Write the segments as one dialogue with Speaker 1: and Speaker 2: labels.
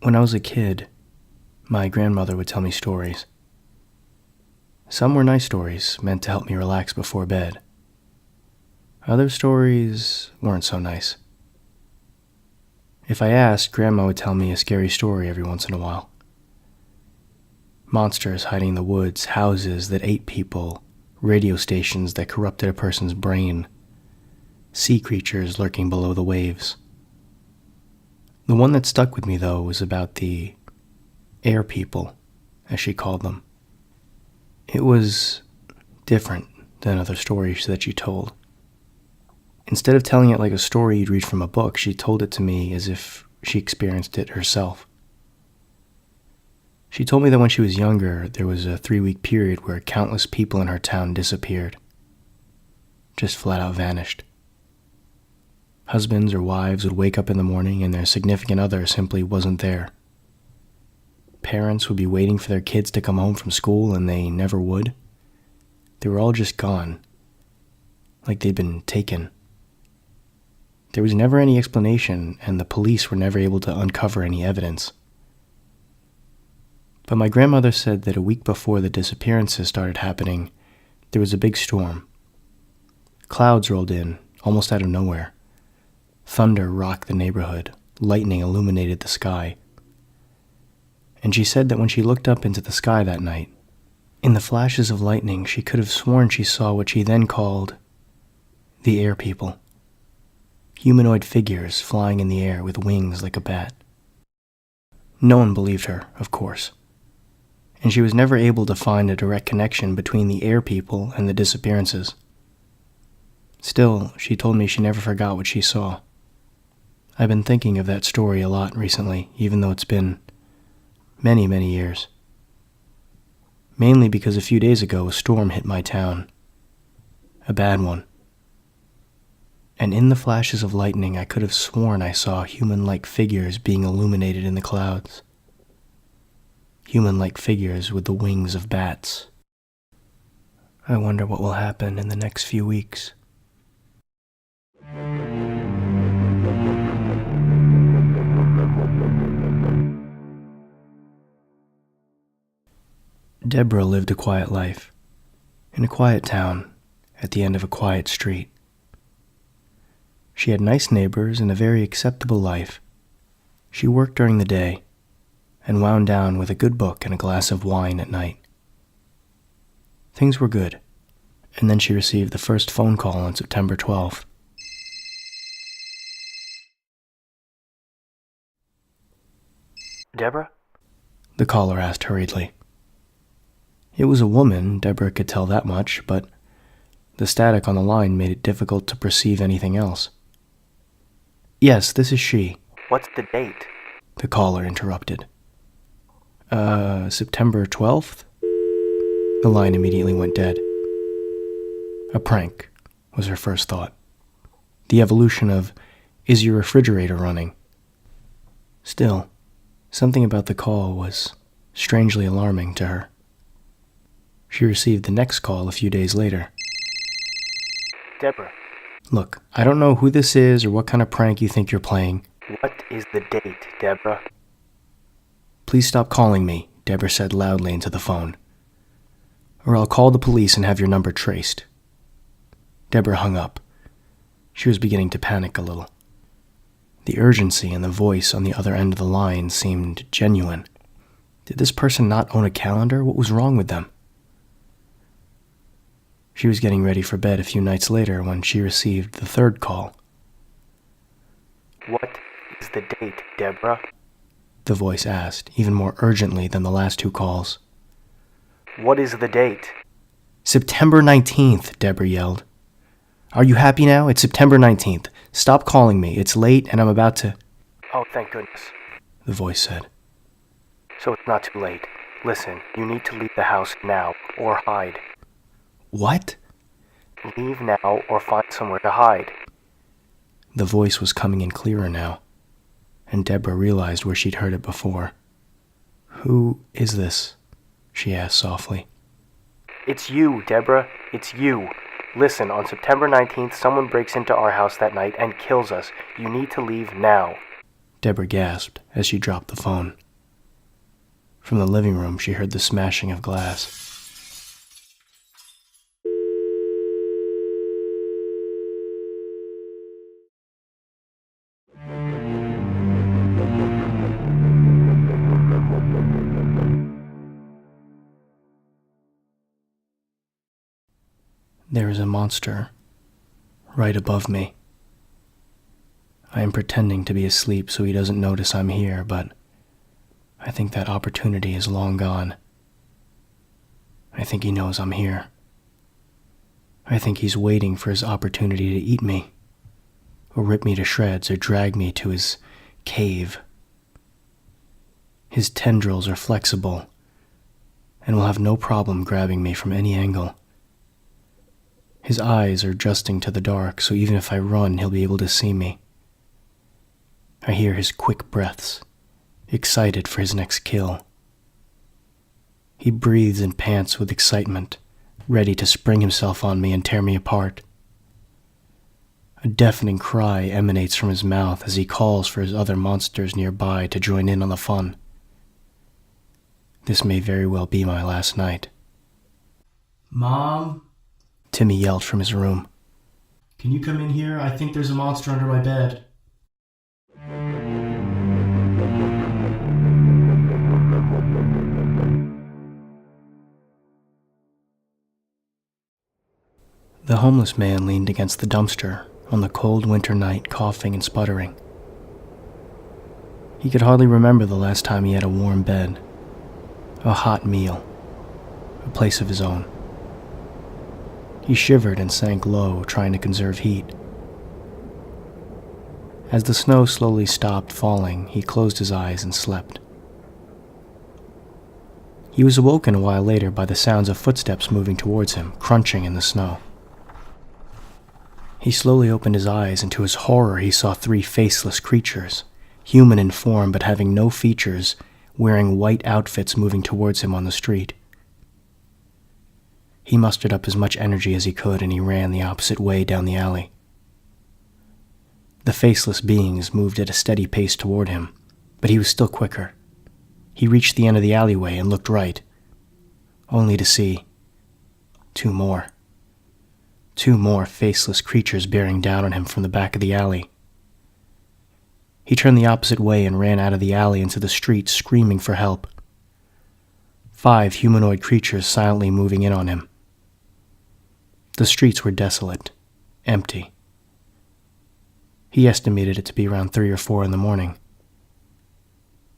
Speaker 1: When I was a kid, my grandmother would tell me stories. Some were nice stories, meant to help me relax before bed. Other stories weren't so nice. If I asked, Grandma would tell me a scary story every once in a while. Monsters hiding in the woods, houses that ate people, radio stations that corrupted a person's brain, sea creatures lurking below the waves. The one that stuck with me, though, was about the air people, as she called them. It was different than other stories that she told. Instead of telling it like a story you'd read from a book, she told it to me as if she experienced it herself. She told me that when she was younger, there was a 3-week period where countless people in her town disappeared. Just flat out vanished. Husbands or wives would wake up in the morning and their significant other simply wasn't there. Parents would be waiting for their kids to come home from school and they never would. They were all just gone, like they'd been taken. There was never any explanation, and the police were never able to uncover any evidence. But my grandmother said that a week before the disappearances started happening, there was a big storm. Clouds rolled in, almost out of nowhere. Thunder rocked the neighborhood, lightning illuminated the sky. And she said that when she looked up into the sky that night, in the flashes of lightning, she could have sworn she saw what she then called the air people. Humanoid figures flying in the air with wings like a bat. No one believed her, of course, and she was never able to find a direct connection between the air people and the disappearances. Still, she told me she never forgot what she saw. I've been thinking of that story a lot recently, even though it's been many, many years. Mainly because a few days ago a storm hit my town. A bad one. And in the flashes of lightning, I could have sworn I saw human-like figures being illuminated in the clouds. Human-like figures with the wings of bats. I wonder what will happen in the next few weeks. Deborah lived a quiet life, in a quiet town, at the end of a quiet street. She had nice neighbors and a very acceptable life. She worked during the day and wound down with a good book and a glass of wine at night. Things were good, and then she received the first phone call on September 12th. "Deborah?" the caller asked hurriedly. It was a woman, Deborah could tell that much, but the static on the line made it difficult to perceive anything else. "Yes, this is she." "What's the date?" the caller interrupted. September 12th? The line immediately went dead. A prank was her first thought. The evolution of, "Is your refrigerator running?" Still, something about the call was strangely alarming to her. She received the next call a few days later. "Deborah." "Look, I don't know who this is or what kind of prank you think you're playing." "What is the date, Deborah?" "Please stop calling me," Deborah said loudly into the phone, "or I'll call the police and have your number traced." Deborah hung up. She was beginning to panic a little. The urgency in the voice on the other end of the line seemed genuine. Did this person not own a calendar? What was wrong with them? She was getting ready for bed a few nights later when she received the third call. "What is the date, Deborah?" the voice asked, even more urgently than the last two calls. "What is the date?" "September 19th, Deborah yelled. "Are you happy now? It's September 19th. Stop calling me. It's late and I'm about to..." "Oh, thank goodness," the voice said. "So it's not too late. Listen, you need to leave the house now, or hide." "What?" "Leave now or find somewhere to hide." The voice was coming in clearer now, and Deborah realized where she'd heard it before. "Who is this?" she asked softly. "It's you, Deborah. It's you. Listen, on September 19th, someone breaks into our house that night and kills us. You need to leave now." Deborah gasped as she dropped the phone. From the living room, she heard the smashing of glass. There is a monster right above me. I am pretending to be asleep so he doesn't notice I'm here, but I think that opportunity is long gone. I think he knows I'm here. I think he's waiting for his opportunity to eat me, or rip me to shreds, or drag me to his cave. His tendrils are flexible and will have no problem grabbing me from any angle. His eyes are adjusting to the dark, so even if I run, he'll be able to see me. I hear his quick breaths, excited for his next kill. He breathes and pants with excitement, ready to spring himself on me and tear me apart. A deafening cry emanates from his mouth as he calls for his other monsters nearby to join in on the fun. This may very well be my last night.
Speaker 2: "Mom?"
Speaker 1: Timmy yelled from his room.
Speaker 2: "Can you come in here? I think there's a monster under my bed."
Speaker 1: The homeless man leaned against the dumpster on the cold winter night, coughing and sputtering. He could hardly remember the last time he had a warm bed, a hot meal, a place of his own. He shivered and sank low, trying to conserve heat. As the snow slowly stopped falling, he closed his eyes and slept. He was awoken a while later by the sounds of footsteps moving towards him, crunching in the snow. He slowly opened his eyes, and to his horror he saw 3 faceless creatures, human in form but having no features, wearing white outfits moving towards him on the street. He mustered up as much energy as he could, and he ran the opposite way down the alley. The faceless beings moved at a steady pace toward him, but he was still quicker. He reached the end of the alleyway and looked right, only to see 2 more. 2 more faceless creatures bearing down on him from the back of the alley. He turned the opposite way and ran out of the alley into the street, screaming for help. 5 humanoid creatures silently moving in on him. The streets were desolate, empty. He estimated it to be around 3 or 4 in the morning.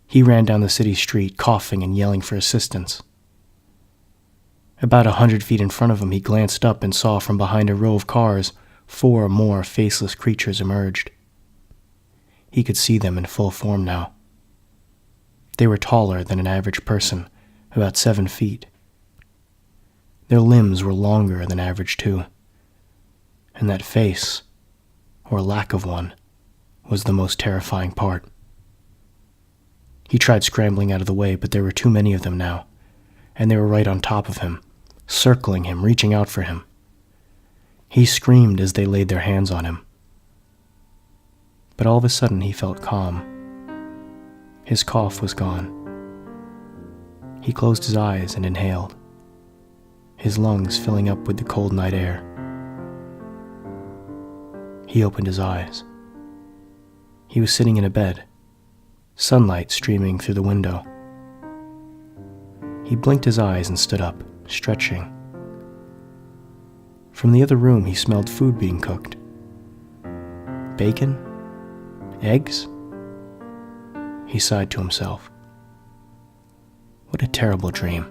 Speaker 1: He ran down the city street, coughing and yelling for assistance. About 100 feet in front of him, he glanced up and saw from behind a row of cars 4 more faceless creatures emerged. He could see them in full form now. They were taller than an average person, about 7 feet. Their limbs were longer than average too, and that face, or lack of one, was the most terrifying part. He tried scrambling out of the way, but there were too many of them now, and they were right on top of him, circling him, reaching out for him. He screamed as they laid their hands on him. But all of a sudden he felt calm. His cough was gone. He closed his eyes and inhaled, his lungs filling up with the cold night air. He opened his eyes. He was sitting in a bed, sunlight streaming through the window. He blinked his eyes and stood up, stretching. From the other room he smelled food being cooked. Bacon? Eggs? He sighed to himself. What a terrible dream.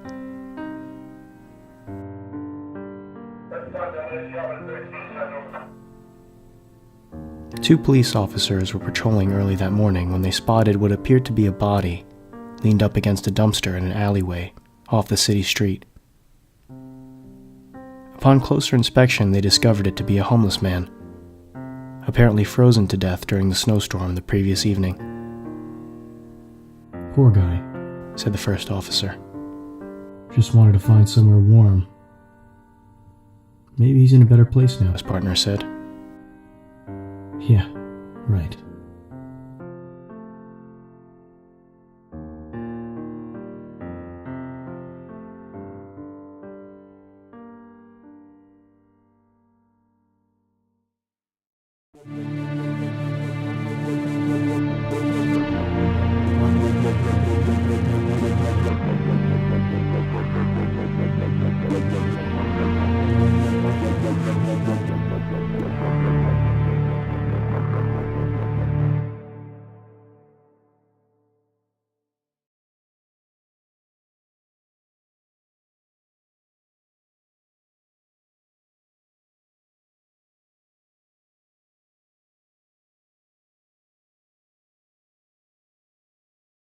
Speaker 1: Two police officers were patrolling early that morning when they spotted what appeared to be a body leaned up against a dumpster in an alleyway off the city street. Upon closer inspection, they discovered it to be a homeless man, apparently frozen to death during the snowstorm the previous evening.
Speaker 2: "Poor guy,"
Speaker 1: said the first officer.
Speaker 2: "Just wanted to find somewhere warm. Maybe he's in a better place now,"
Speaker 1: His partner said.
Speaker 2: "Yeah, right."